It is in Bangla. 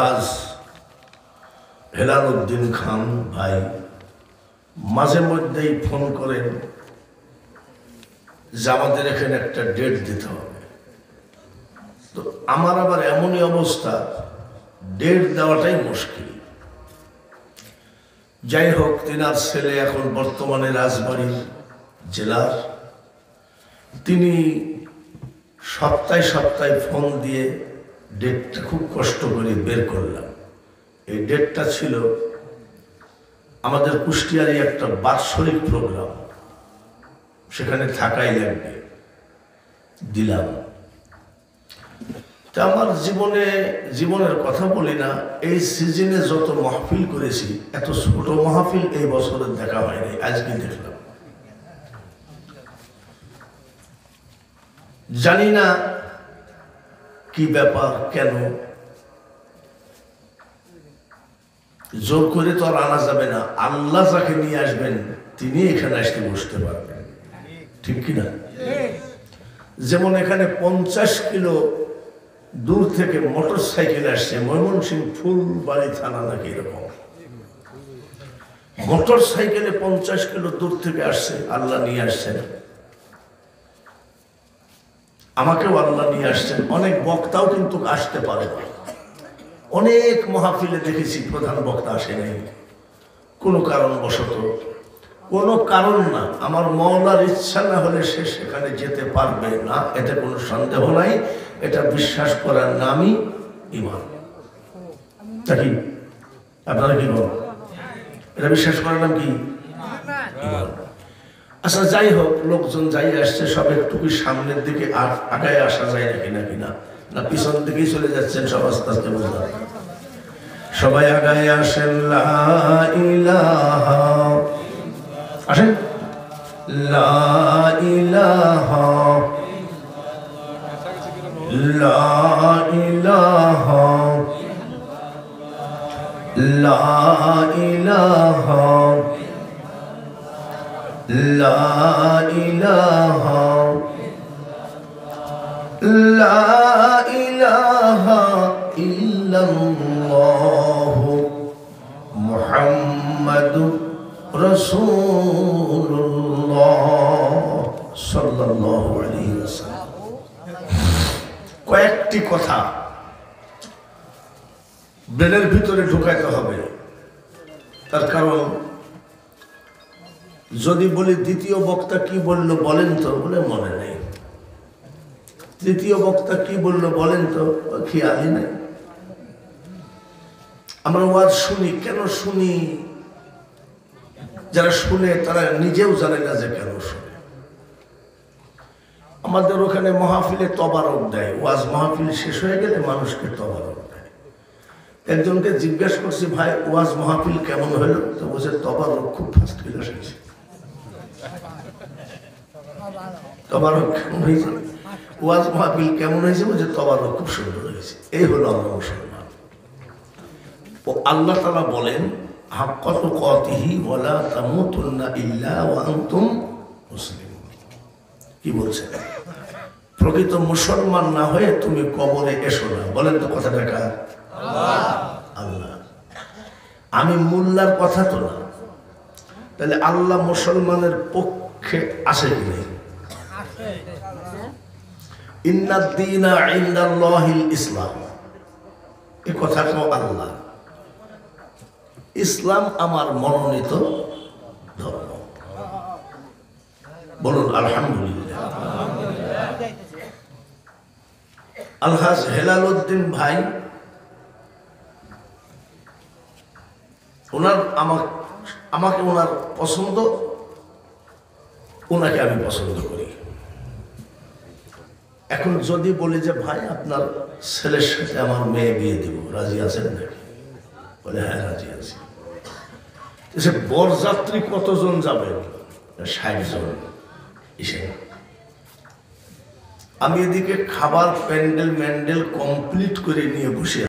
আজ হেলাল উদ্দিন খান ভাই মাঝে মধ্যেই ফোন করেন যে আমাদের এখানে একটা ডেট দিতে হবে। তো আমার আবার এমনই অবস্থা, ডেট দেওয়াটাই মুশকিল। যাই হোক, তিনার ছেলে এখন বর্তমানে রাজবাড়ী জেলার, তিনি সপ্তাহে সপ্তাহে ফোন দিয়ে ডেটটা খুব কষ্ট করে বের করলাম। এই ডেটটা ছিল আমাদের কুষ্টিয়ারই একটা বাৎসরিক প্রোগ্রাম, সেখানে থাকাই লাগবে, দিলাম। তা আমার জীবনের কথা বলি না, এই সিজনে যত মাহফিল করেছি এত ছোট মাহফিল এই বছরের দেখা হয়নি, আজকে দেখলাম। জানি না কি ব্যাপার, কেন জোর করে তো আর আনা যাবে না। আল্লাহ যাকে নিয়ে আসবেন তিনি এখানে আসতে বসতে পারবেন, ঠিক কিনা? যেমন এখানে 50 কিলো দূর থেকে মোটর সাইকেল আসছে, ময়মনসিংহ ফুলবাড়ি থানা নাকি এরকম, মোটর সাইকেলে 50 কিলো দূর থেকে আসছে, আল্লাহ নিয়ে আসছেন। আমাকেও আল্লাহ নিয়ে আসছেন। অনেক বক্তাও কিন্তু আসতে পারে না, অনেক মাহফিলে দেখেছি প্রধান বক্তা আসে নাই, কোনো কারণবশত, কোনো কারণ না। আমার মওলার ইচ্ছা না হলে সে সেখানে যেতে পারবে না, এতে কোনো সন্দেহ নাই। এটা বিশ্বাস করার নামই ঈমান। নাকি আপনারা কি বলেন? এটা বিশ্বাস করার নাম কি? ঈমান। আচ্ছা, যাই হোক, লোকজন যাই আসছে সব একটু কি সামনের দিকে আগায় আসা যায় নাকি না না পিছন দিকেই চলে যাচ্ছেন সব আস্তে আস্তে? বুঝলাম, সবাই আগায় আসেন। লা ইলাহা, আসেন। লা ইলাহা, লা ইলাহা, লা ইলাহা, লা ইলাহা, লা ইলাহা ইল্লাল্লাহ মুহাম্মাদুর রাসূলুল্লাহ সাল্লাল্লাহু আলাইহি ওয়াসাল্লাম। কয়েকটি কথা ব্রেনের ভিতরে ঢুকাইতে হবে। তার কারণ, যদি বলি দ্বিতীয় বক্তা কি বলল বলেন তো, বলে মনে নেই। তৃতীয় বক্তা কি বলল বলেন তো, খেয়ালই নেই। আমরা ওয়াজ শুনি, কেন শুনি? যারা শুনে তারা নিজেও জানে না যে কেন শুনে। আমাদের ওখানে মাহফিলে তবারক দেয়, ওয়াজ মাহফিল শেষ হয়ে গেলে মানুষকে তবারক দেয়। একজনকে জিজ্ঞাসা করছি, ভাই ওয়াজ মাহফিল কেমন হলো? তো বলছে তবারক খুব ফার্স্ট ক্লাস হয়েছে। তবারক কেমন হয়েছে? ওয়াজ মাহফিল কেমন হয়েছে? বলছে তবারক খুব সুন্দর হয়েছে। এই হলো আমরা মুসলমান। ও আল্লাহ তাআলা বলেন, হাক্কা তুকাতিহি ওয়ালা তামুতুন্না ইল্লা ওয়া আনতুম মুসলিমুন। কি বলছেন? প্রকৃত মুসলমান না হয়ে তুমি কবরে এসো না। বলেন তো কথাটা কার? আল্লাহ। আমি মোল্লার কথা তো না। তাহলে আল্লাহ মুসলমানের পক্ষে আসে কি নেই? ইন্নাদ দীনা ইনদাল্লাহিল ইসলাম, এই কথাটাও আল্লাহ। ইসলাম আমার মনোনীত ধর্ম। বলুন আলহামদুলিল্লাহ। আলহাজ হেলাল উদ্দিন ভাই, ওনার আমাকে ওনার পছন্দ, ওনাকে আমি পছন্দ করি। এখন যদি বলি যে ভাই আপনার ছেলের সাথে আমার মেয়ে বিয়ে দিব, রাজি আছেন নাকি? বলে হ্যাঁ রাজি আছি। সে বরযাত্রী কতজন যাবে? 60 জন। আমি এদিকে খাবার প্যান্ডেল কমপ্লিট করে নিয়ে বসে